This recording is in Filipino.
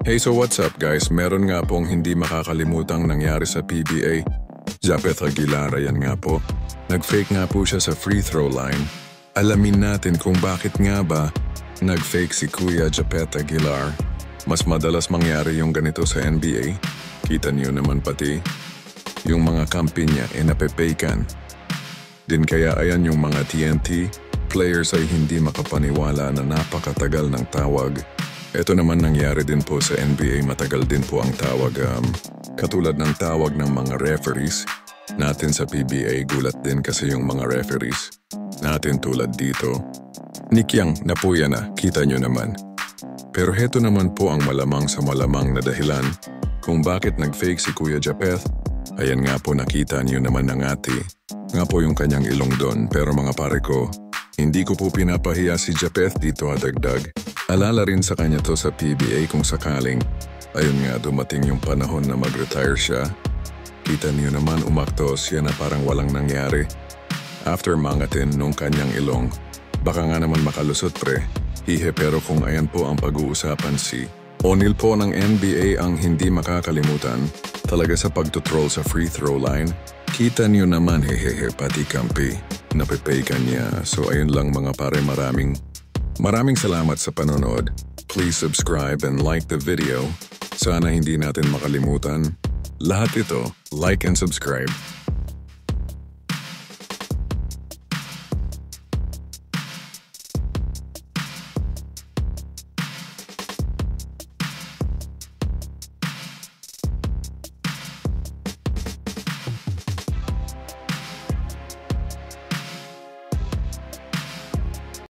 Hey, so what's up guys? Meron nga pong hindi makakalimutang nangyari sa PBA. Japeth Aguilar, yan nga po. Nag-fake nga po siya sa free throw line. Alamin natin kung bakit nga ba nag-fake si Kuya Japeth Aguilar. Mas madalas mangyari yung ganito sa NBA. Kita niyo naman pati yung mga kampi niya nape-fakean. Din kaya ayan yung mga TNT players ay hindi makapaniwala na napakatagal ng tawag. Ito naman nangyari din po sa NBA, matagal din po ang tawag. Katulad ng tawag ng mga referees natin sa PBA, gulat din kasi yung mga referees natin tulad dito. Nikyang na po yan kita nyo naman. Pero heto naman po ang malamang sa malamang na dahilan kung bakit nag-fake si Kuya Japeth. Ayan nga po, nakita niyo naman ng ate. Nga po yung kanyang ilong doon, pero mga pare ko, hindi ko po pinapahiya si Japeth dito dagdag. Alala rin sa kanya to sa PBA kung sakaling, ayun nga dumating yung panahon na mag-retire siya. Kita niyo naman umaktos siya na parang walang nangyari. After mangatin nung kanyang ilong, baka nga naman makalusot pre. Hihe, pero kung ayan po ang pag-uusapan si O'Neal po ng NBA ang hindi makakalimutan talaga sa pagtutroll sa free throw line. Kita niyo naman hehehe pati kampi. Napepekan niya. So ayun lang mga pare, maraming salamat sa panonood. Please subscribe and like the video. Sana hindi natin makalimutan. Lahat ito, like and subscribe.